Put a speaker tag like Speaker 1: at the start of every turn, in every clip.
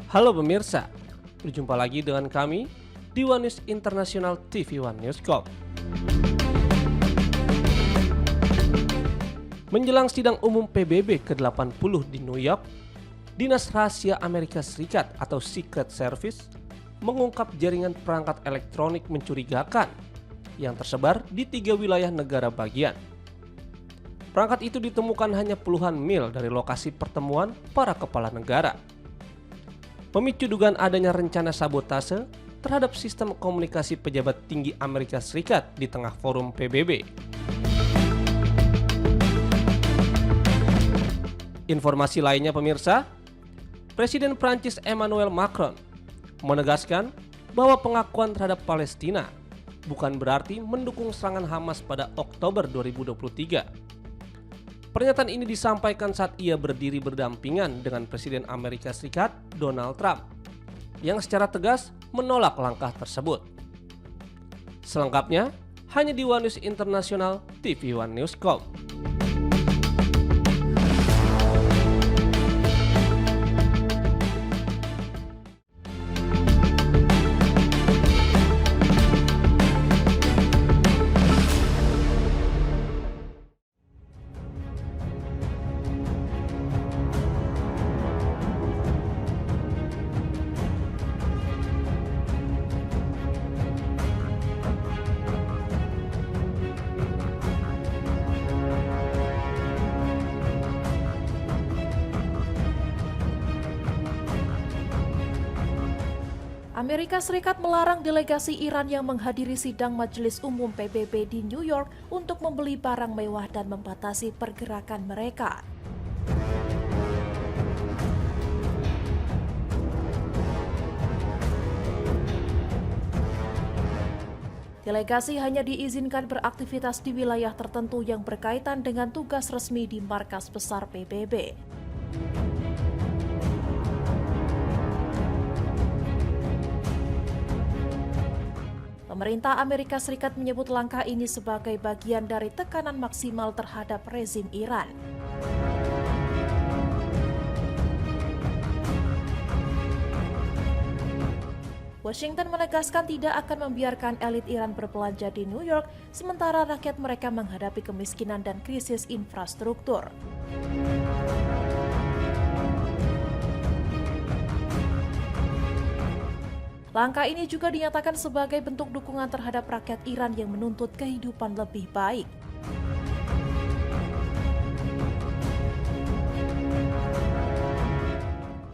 Speaker 1: Halo pemirsa, berjumpa lagi dengan kami di One News International TV One Newscom. Menjelang sidang umum PBB ke-80 di New York, Dinas Rahasia Amerika Serikat atau Secret Service mengungkap jaringan perangkat elektronik mencurigakan yang tersebar di 3 wilayah negara bagian. Perangkat itu ditemukan hanya puluhan mil dari lokasi pertemuan para kepala negara. Pemicu dugaan adanya rencana sabotase terhadap sistem komunikasi pejabat tinggi Amerika Serikat di tengah forum PBB. Informasi lainnya pemirsa, Presiden Prancis Emmanuel Macron menegaskan bahwa pengakuan terhadap Palestina bukan berarti mendukung serangan Hamas pada Oktober 2023. Pernyataan ini disampaikan saat ia berdiri berdampingan dengan Presiden Amerika Serikat Donald Trump yang secara tegas menolak langkah tersebut. Selengkapnya hanya di One News International TV One Newscom.
Speaker 2: Amerika Serikat melarang delegasi Iran yang menghadiri sidang Majelis Umum PBB di New York untuk membeli barang mewah dan membatasi pergerakan mereka. Delegasi hanya diizinkan beraktivitas di wilayah tertentu yang berkaitan dengan tugas resmi di markas besar PBB. Pemerintah Amerika Serikat menyebut langkah ini sebagai bagian dari tekanan maksimal terhadap rezim Iran. Washington menegaskan tidak akan membiarkan elit Iran berbelanja di New York, sementara rakyat mereka menghadapi kemiskinan dan krisis infrastruktur. Langkah ini juga dinyatakan sebagai bentuk dukungan terhadap rakyat Iran yang menuntut kehidupan lebih baik.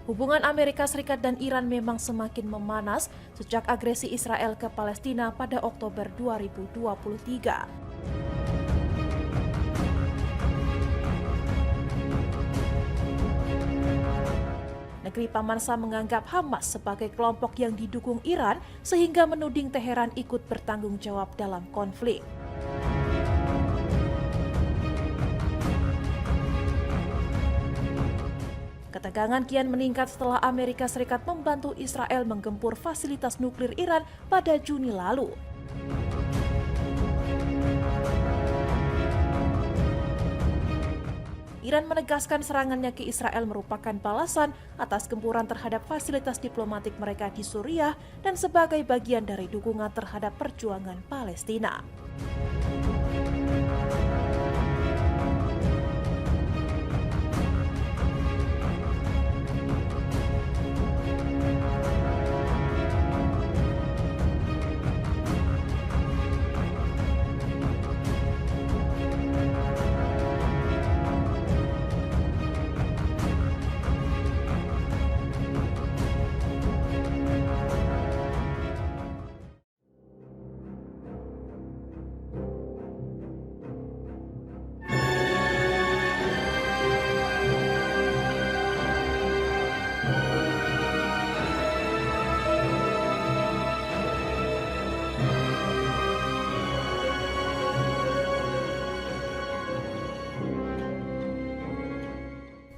Speaker 2: Hubungan Amerika Serikat dan Iran memang semakin memanas sejak agresi Israel ke Palestina pada Oktober 2023. Negeri Paman Sam menganggap Hamas sebagai kelompok yang didukung Iran sehingga menuding Teheran ikut bertanggung jawab dalam konflik. Ketegangan kian meningkat setelah Amerika Serikat membantu Israel menggempur fasilitas nuklir Iran pada Juni lalu. Iran menegaskan serangannya ke Israel merupakan balasan atas gempuran terhadap fasilitas diplomatik mereka di Suriah dan sebagai bagian dari dukungan terhadap perjuangan Palestina.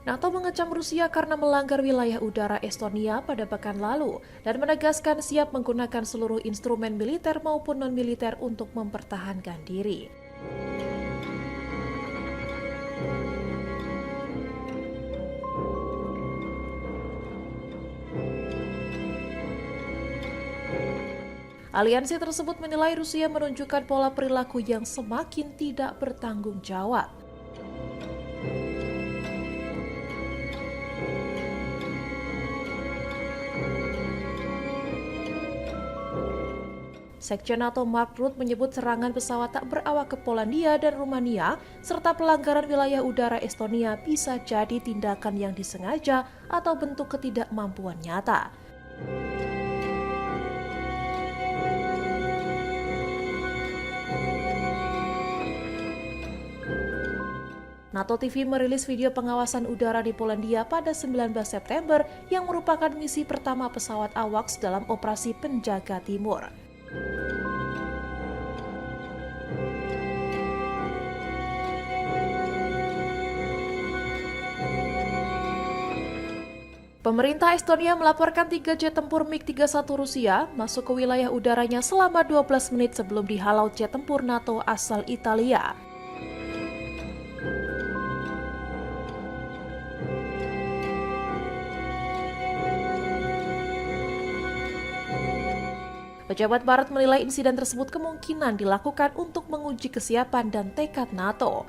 Speaker 2: NATO mengecam Rusia karena melanggar wilayah udara Estonia pada pekan lalu dan menegaskan siap menggunakan seluruh instrumen militer maupun non-militer untuk mempertahankan diri. Aliansi tersebut menilai Rusia menunjukkan pola perilaku yang semakin tidak bertanggung jawab. Sekjen NATO Mark Rutte menyebut serangan pesawat tak berawak ke Polandia dan Rumania serta pelanggaran wilayah udara Estonia bisa jadi tindakan yang disengaja atau bentuk ketidakmampuan nyata. NATO TV merilis video pengawasan udara di Polandia pada 19 September yang merupakan misi pertama pesawat AWACS dalam operasi Penjaga Timur. Pemerintah Estonia melaporkan 3 jet tempur MiG-31 Rusia masuk ke wilayah udaranya selama 12 menit sebelum dihalau jet tempur NATO asal Italia. Pejabat Barat menilai insiden tersebut kemungkinan dilakukan untuk menguji kesiapan dan tekad NATO.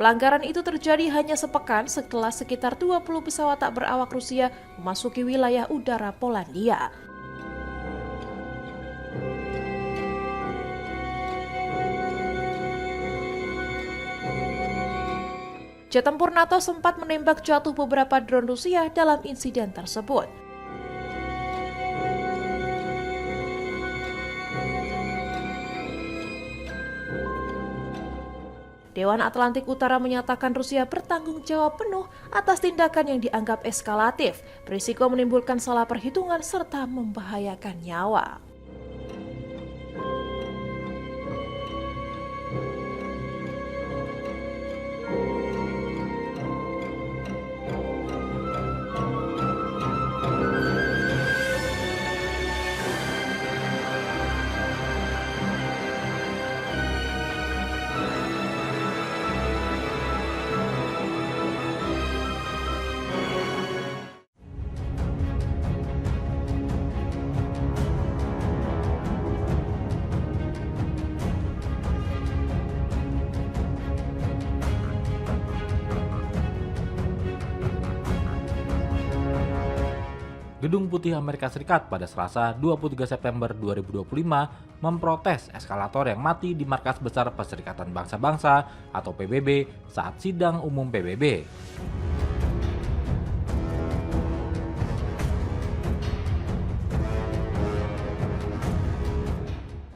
Speaker 2: Pelanggaran itu terjadi hanya sepekan setelah sekitar 20 pesawat tak berawak Rusia memasuki wilayah udara Polandia. Jet tempur NATO sempat menembak jatuh beberapa drone Rusia dalam insiden tersebut. Dewan Atlantik Utara menyatakan Rusia bertanggung jawab penuh atas tindakan yang dianggap eskalatif, berisiko menimbulkan salah perhitungan serta membahayakan nyawa.
Speaker 3: Gedung Putih Amerika Serikat pada Selasa 23 September 2025 memprotes eskalator yang mati di Markas Besar Perserikatan Bangsa-Bangsa atau PBB saat sidang umum PBB.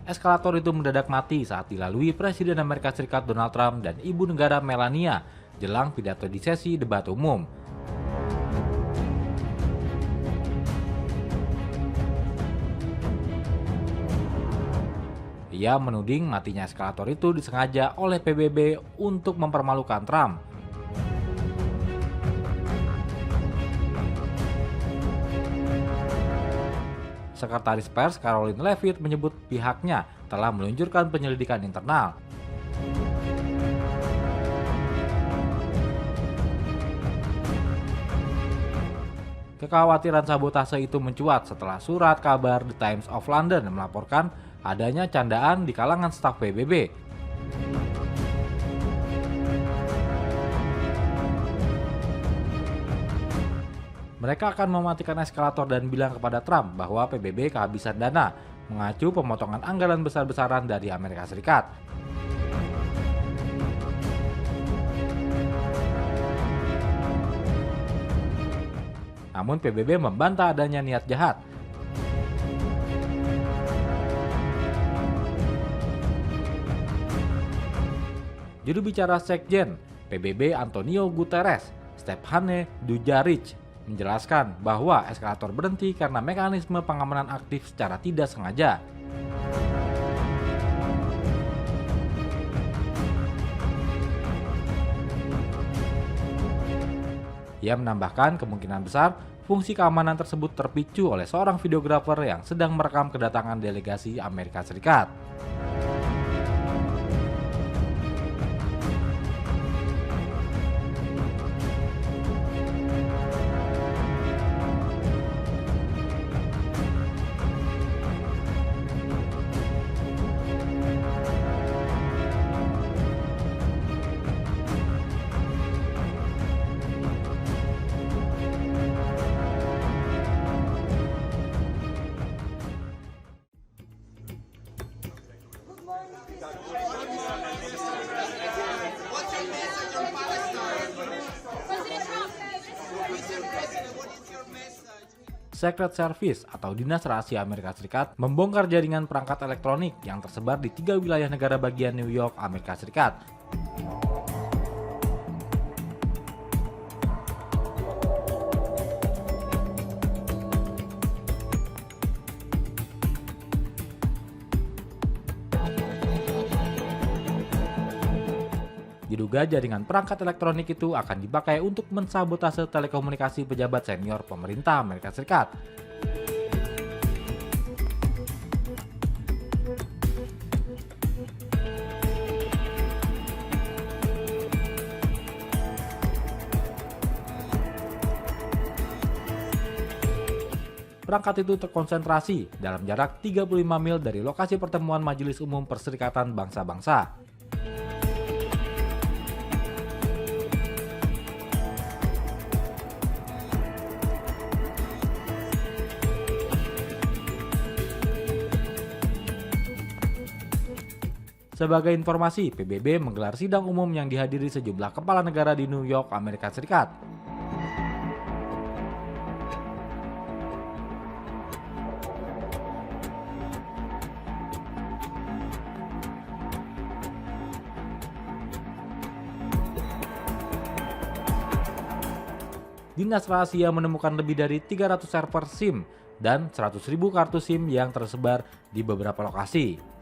Speaker 3: Eskalator itu mendadak mati saat dilalui Presiden Amerika Serikat Donald Trump dan Ibu Negara Melania jelang pidato di sesi debat umum. Ia menuding matinya eskalator itu disengaja oleh PBB untuk mempermalukan Trump. Sekretaris Pers Karoline Leavitt menyebut pihaknya telah meluncurkan penyelidikan internal. Kekhawatiran sabotase itu mencuat setelah surat kabar The Times of London melaporkan adanya candaan di kalangan staf PBB. Mereka akan mematikan eskalator dan bilang kepada Trump bahwa PBB kehabisan dana, mengacu pemotongan anggaran besar-besaran dari Amerika Serikat. Namun PBB membantah adanya niat jahat. Juru bicara Sekjen PBB Antonio Guterres, Stephane Dujarric, menjelaskan bahwa eskalator berhenti karena mekanisme pengamanan aktif secara tidak sengaja. Ia menambahkan kemungkinan besar fungsi keamanan tersebut terpicu oleh seorang videografer yang sedang merekam kedatangan delegasi Amerika Serikat. Secret Service atau Dinas Rahasia Amerika Serikat membongkar jaringan perangkat elektronik yang tersebar di 3 wilayah negara bagian New York, Amerika Serikat. Diduga jaringan perangkat elektronik itu akan dipakai untuk mensabotase telekomunikasi pejabat senior pemerintah Amerika Serikat. Perangkat itu terkonsentrasi dalam jarak 35 mil dari lokasi pertemuan Majelis Umum Perserikatan Bangsa-Bangsa. Sebagai informasi, PBB menggelar sidang umum yang dihadiri sejumlah kepala negara di New York, Amerika Serikat. Dinas Rahasia menemukan lebih dari 300 server SIM dan 100.000 kartu SIM yang tersebar di beberapa lokasi.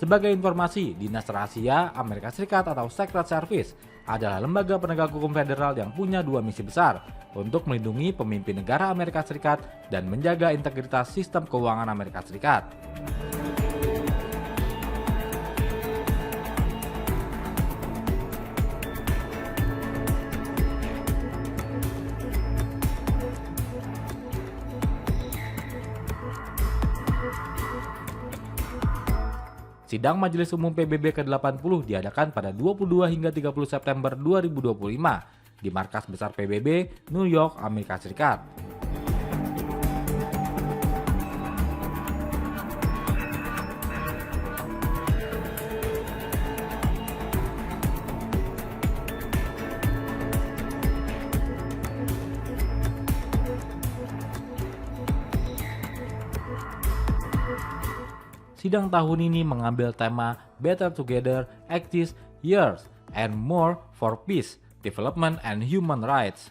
Speaker 3: Sebagai informasi, Dinas Rahasia Amerika Serikat atau Secret Service adalah lembaga penegak hukum federal yang punya 2 misi besar untuk melindungi pemimpin negara Amerika Serikat dan menjaga integritas sistem keuangan Amerika Serikat. Sidang Majelis Umum PBB ke-80 diadakan pada 22 hingga 30 September 2025 di markas besar PBB, New York, Amerika Serikat. Sidang tahun ini mengambil tema Better Together, 80 Years and More for Peace, Development and Human Rights.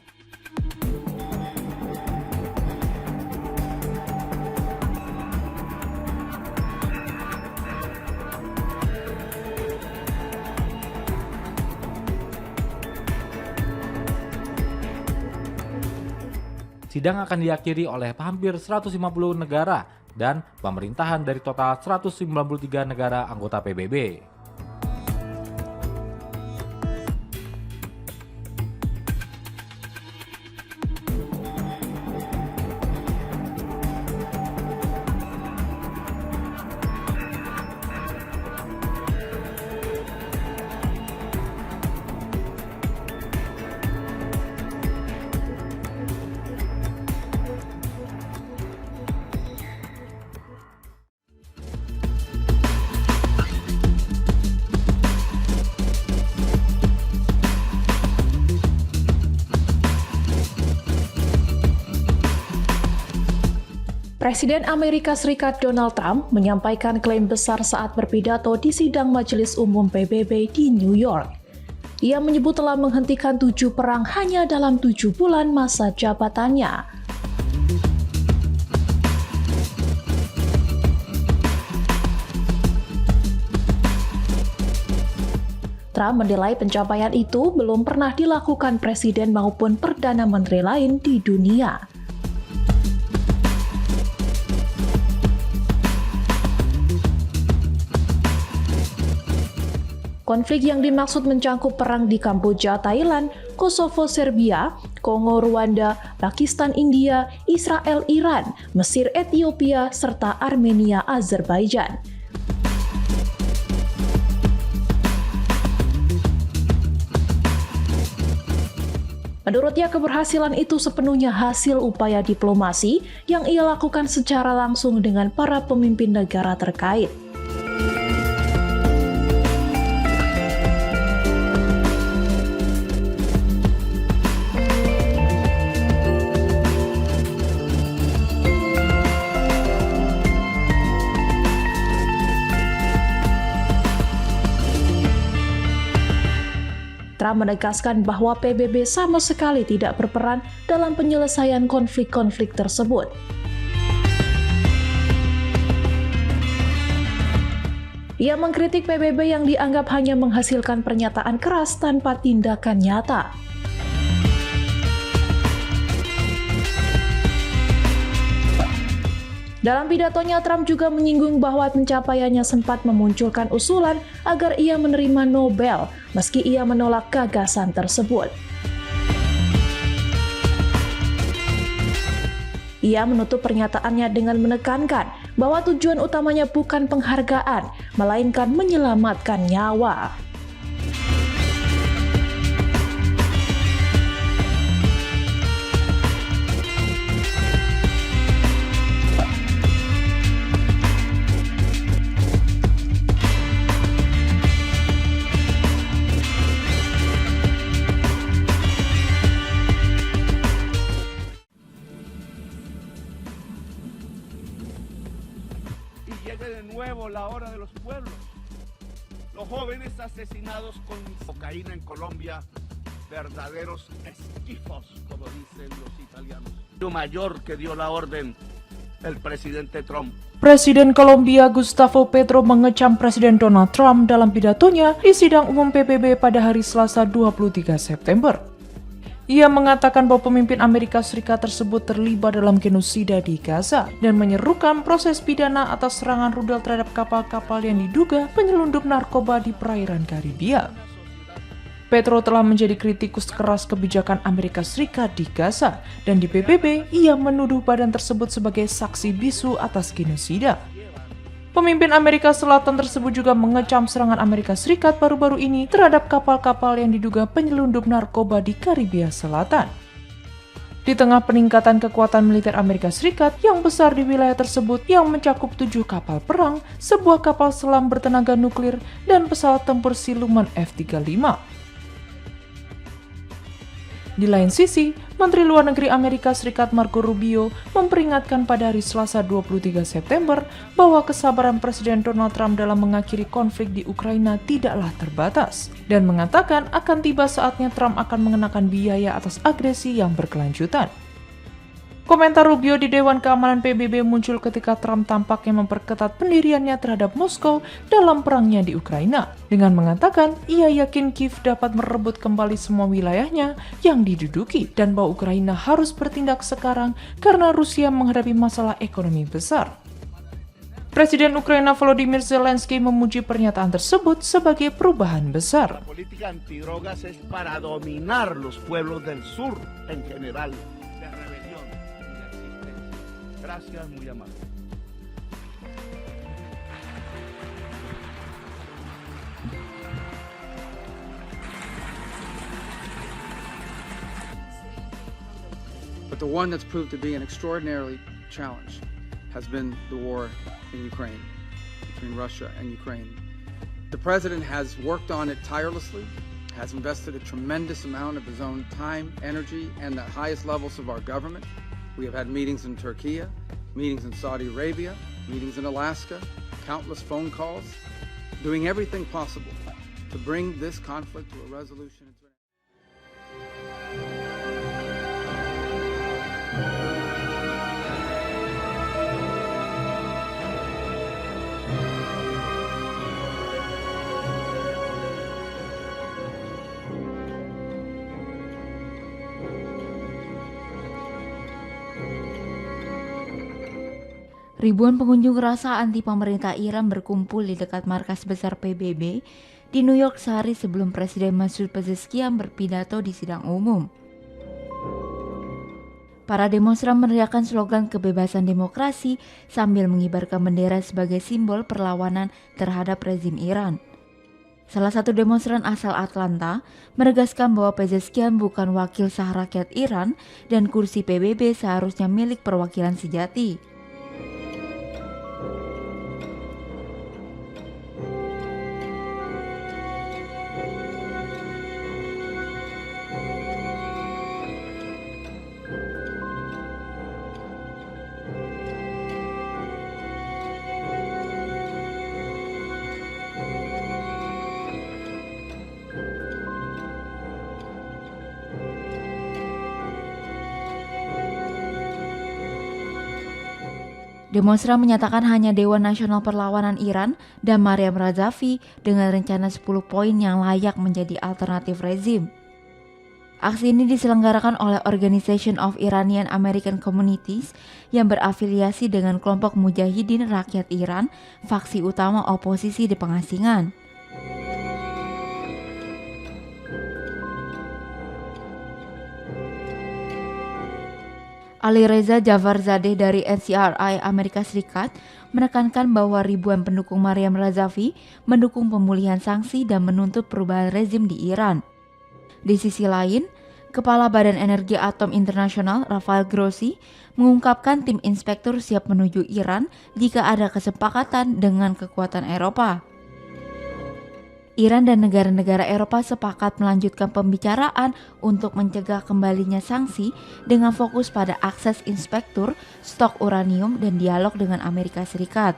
Speaker 3: Sidang akan diakhiri oleh hampir 150 negara dan pemerintahan dari total 193 negara anggota PBB.
Speaker 2: Presiden Amerika Serikat Donald Trump menyampaikan klaim besar saat berpidato di sidang Majelis Umum PBB di New York. Ia menyebut telah menghentikan 7 perang hanya dalam 7 bulan masa jabatannya. Trump menilai pencapaian itu belum pernah dilakukan presiden maupun perdana menteri lain di dunia. Konflik yang dimaksud mencakup perang di Kamboja, Thailand, Kosovo, Serbia, Kongo, Rwanda, Pakistan, India, Israel, Iran, Mesir, Ethiopia, serta Armenia, Azerbaijan. Menurutnya, keberhasilan itu sepenuhnya hasil upaya diplomasi yang ia lakukan secara langsung dengan para pemimpin negara terkait. Trump menegaskan bahwa PBB sama sekali tidak berperan dalam penyelesaian konflik-konflik tersebut. Ia mengkritik PBB yang dianggap hanya menghasilkan pernyataan keras tanpa tindakan nyata. Dalam pidatonya, Trump juga menyinggung bahwa pencapaiannya sempat memunculkan usulan agar ia menerima Nobel, meski ia menolak gagasan tersebut. Ia menutup pernyataannya dengan menekankan bahwa tujuan utamanya bukan penghargaan, melainkan menyelamatkan nyawa.
Speaker 4: Llegue de nuevo la hora de los pueblos. Los jóvenes asesinados con cocaína en Colombia, verdaderos esquifos, como dicen los italianos. Lo mayor que dio la orden el presidente Trump.
Speaker 5: Presiden Kolombia Gustavo Petro mengecam Presiden Donald Trump dalam pidatonya di sidang umum PBB pada hari Selasa 23 September. Ia mengatakan bahwa pemimpin Amerika Serikat tersebut terlibat dalam genosida di Gaza dan menyerukan proses pidana atas serangan rudal terhadap kapal-kapal yang diduga penyelundup narkoba di perairan Karibia. Petro telah menjadi kritikus keras kebijakan Amerika Serikat di Gaza, dan di PBB ia menuduh badan tersebut sebagai saksi bisu atas genosida. Pemimpin Amerika Selatan tersebut juga mengecam serangan Amerika Serikat baru-baru ini terhadap kapal-kapal yang diduga penyelundup narkoba di Karibia Selatan. Di tengah peningkatan kekuatan militer Amerika Serikat yang besar di wilayah tersebut yang mencakup 7 kapal perang, sebuah kapal selam bertenaga nuklir, dan pesawat tempur siluman F-35. Di lain sisi, Menteri Luar Negeri Amerika Serikat Marco Rubio memperingatkan pada hari Selasa 23 September bahwa kesabaran Presiden Donald Trump dalam mengakhiri konflik di Ukraina tidaklah terbatas, dan mengatakan akan tiba saatnya Trump akan mengenakan biaya atas agresi yang berkelanjutan. Komentar Rubio di Dewan Keamanan PBB muncul ketika Trump tampaknya memperketat pendiriannya terhadap Moskow dalam perangnya di Ukraina, dengan mengatakan ia yakin Kiev dapat merebut kembali semua wilayahnya yang diduduki dan bahwa Ukraina harus bertindak sekarang karena Rusia menghadapi masalah ekonomi besar. Presiden Ukraina Volodymyr Zelensky memuji pernyataan tersebut sebagai perubahan besar.
Speaker 4: La política antidrogas es para dominar los pueblos del sur en general. Gracias, muy amable.
Speaker 6: But the one that's proved to be an extraordinary challenge has been the war in Ukraine, between Russia and Ukraine. The president has worked on it tirelessly, has invested a tremendous amount of his own time, energy, and the highest levels of our government. We have had meetings in Turkey, meetings in Saudi Arabia, meetings in Alaska, countless phone calls, doing everything possible to bring this conflict to a resolution.
Speaker 7: Ribuan pengunjuk rasa anti pemerintah Iran berkumpul di dekat markas besar PBB di New York sehari sebelum Presiden Masoud Pezeshkian berpidato di sidang umum. Para demonstran meneriakkan slogan kebebasan demokrasi sambil mengibarkan bendera sebagai simbol perlawanan terhadap rezim Iran. Salah satu demonstran asal Atlanta menegaskan bahwa Pezeshkian bukan wakil sah rakyat Iran dan kursi PBB seharusnya milik perwakilan sejati. Demonstran menyatakan hanya Dewan Nasional Perlawanan Iran dan Maryam Razavi dengan rencana 10 poin yang layak menjadi alternatif rezim. Aksi ini diselenggarakan oleh Organization of Iranian American Communities yang berafiliasi dengan kelompok Mujahidin Rakyat Iran, faksi utama oposisi di pengasingan. Ali Reza Jafarzadeh dari NCRI Amerika Serikat menekankan bahwa ribuan pendukung Maryam Razavi mendukung pemulihan sanksi dan menuntut perubahan rezim di Iran. Di sisi lain, Kepala Badan Energi Atom Internasional Rafael Grossi mengungkapkan tim inspektur siap menuju Iran jika ada kesepakatan dengan kekuatan Eropa. Iran dan negara-negara Eropa sepakat melanjutkan pembicaraan untuk mencegah kembalinya sanksi dengan fokus pada akses inspektur, stok uranium, dan dialog dengan Amerika Serikat.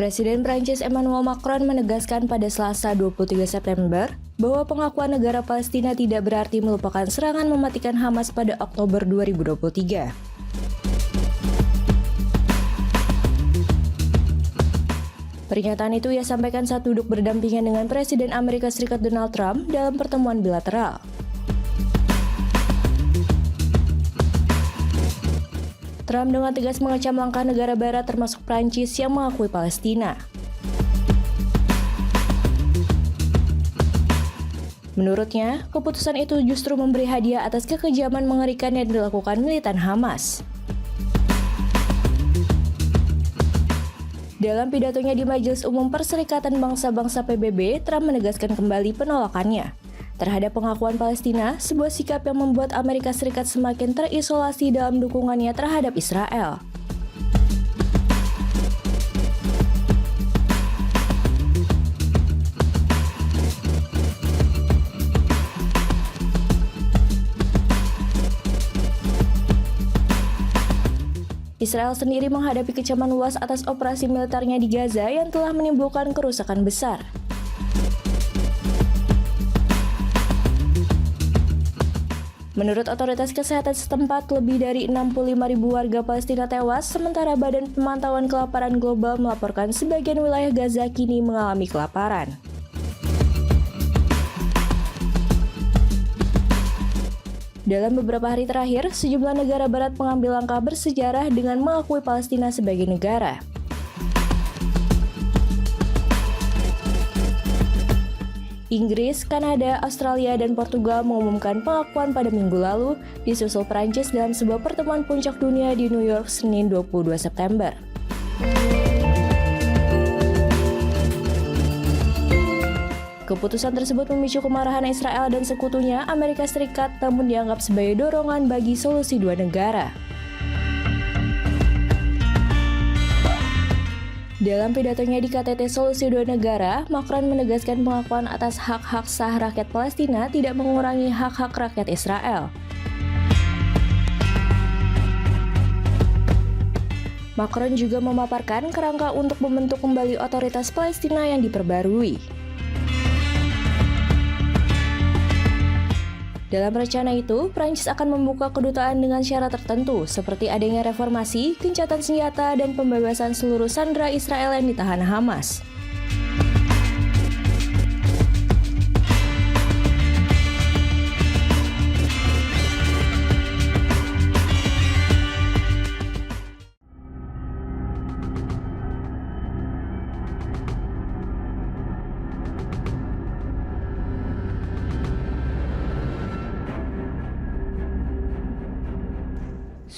Speaker 8: Presiden Prancis Emmanuel Macron menegaskan pada Selasa 23 September bahwa pengakuan negara Palestina tidak berarti melupakan serangan mematikan Hamas pada Oktober 2023. Pernyataan itu ia sampaikan saat duduk berdampingan dengan Presiden Amerika Serikat Donald Trump dalam pertemuan bilateral. Trump dengan tegas mengecam langkah negara barat termasuk Prancis yang mengakui Palestina. Menurutnya, keputusan itu justru memberi hadiah atas kekejaman mengerikan yang dilakukan militan Hamas. Dalam pidatonya di Majelis Umum Perserikatan Bangsa-Bangsa PBB, Trump menegaskan kembali penolakannya terhadap pengakuan Palestina, sebuah sikap yang membuat Amerika Serikat semakin terisolasi dalam dukungannya terhadap Israel. Israel sendiri menghadapi kecaman luas atas operasi militernya di Gaza yang telah menimbulkan kerusakan besar. Menurut otoritas kesehatan setempat, lebih dari 65.000 warga Palestina tewas, sementara Badan Pemantauan Kelaparan Global melaporkan sebagian wilayah Gaza kini mengalami kelaparan. Dalam beberapa hari terakhir, sejumlah negara barat mengambil langkah bersejarah dengan mengakui Palestina sebagai negara. Inggris, Kanada, Australia, dan Portugal mengumumkan pengakuan pada minggu lalu, disusul Prancis dalam sebuah pertemuan puncak dunia di New York Senin 22 September. Keputusan tersebut memicu kemarahan Israel dan sekutunya Amerika Serikat, namun dianggap sebagai dorongan bagi solusi dua negara. Dalam pidatonya di KTT Solusi Dua Negara, Macron menegaskan pengakuan atas hak-hak sah rakyat Palestina tidak mengurangi hak-hak rakyat Israel. Macron juga memaparkan kerangka untuk membentuk kembali otoritas Palestina yang diperbarui. Dalam rencana itu, Prancis akan membuka kedutaan dengan syarat tertentu, seperti adanya reformasi, gencatan senjata, dan pembebasan seluruh sandera Israel yang ditahan Hamas.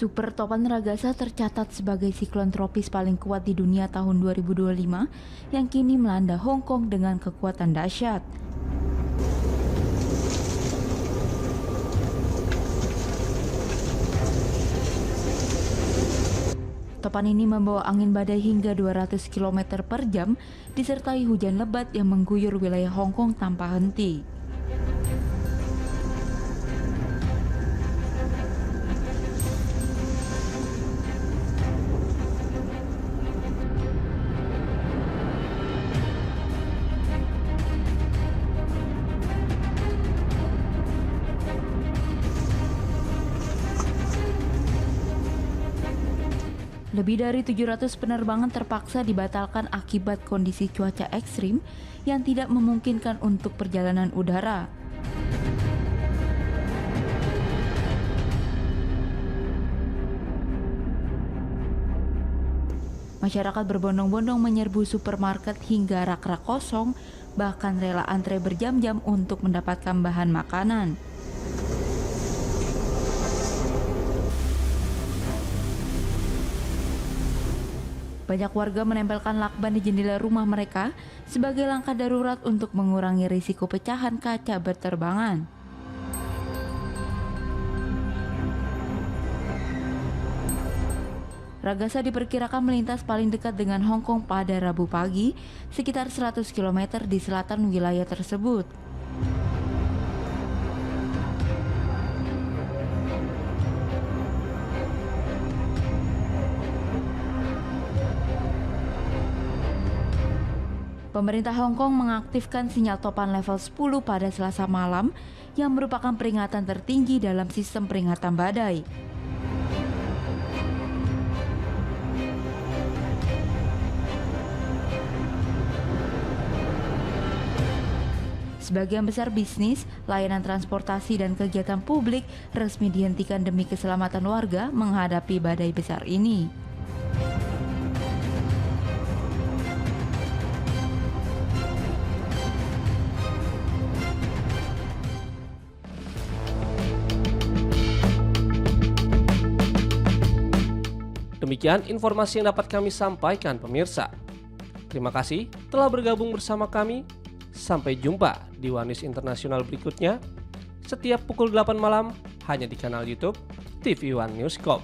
Speaker 7: Super Topan Ragasa tercatat sebagai siklon tropis paling kuat di dunia tahun 2025 yang kini melanda Hong Kong dengan kekuatan dahsyat. Topan ini membawa angin badai hingga 200 km per jam disertai hujan lebat yang mengguyur wilayah Hong Kong tanpa henti. Lebih dari 700 penerbangan terpaksa dibatalkan akibat kondisi cuaca ekstrim yang tidak memungkinkan untuk perjalanan udara. Masyarakat berbondong-bondong menyerbu supermarket hingga rak-rak kosong, bahkan rela antre berjam-jam untuk mendapatkan bahan makanan. Banyak warga menempelkan lakban di jendela rumah mereka sebagai langkah darurat untuk mengurangi risiko pecahan kaca berterbangan. Ragasa diperkirakan melintas paling dekat dengan Hong Kong pada Rabu pagi, sekitar 100 km di selatan wilayah tersebut. Pemerintah Hong Kong mengaktifkan sinyal topan level 10 pada Selasa malam yang merupakan peringatan tertinggi dalam sistem peringatan badai. Sebagian besar bisnis, layanan transportasi dan kegiatan publik resmi dihentikan demi keselamatan warga menghadapi badai besar ini.
Speaker 1: Demikian informasi yang dapat kami sampaikan pemirsa. Terima kasih telah bergabung bersama kami. Sampai jumpa di One News Internasional berikutnya. Setiap pukul 8 malam hanya di kanal YouTube TV One News Corp.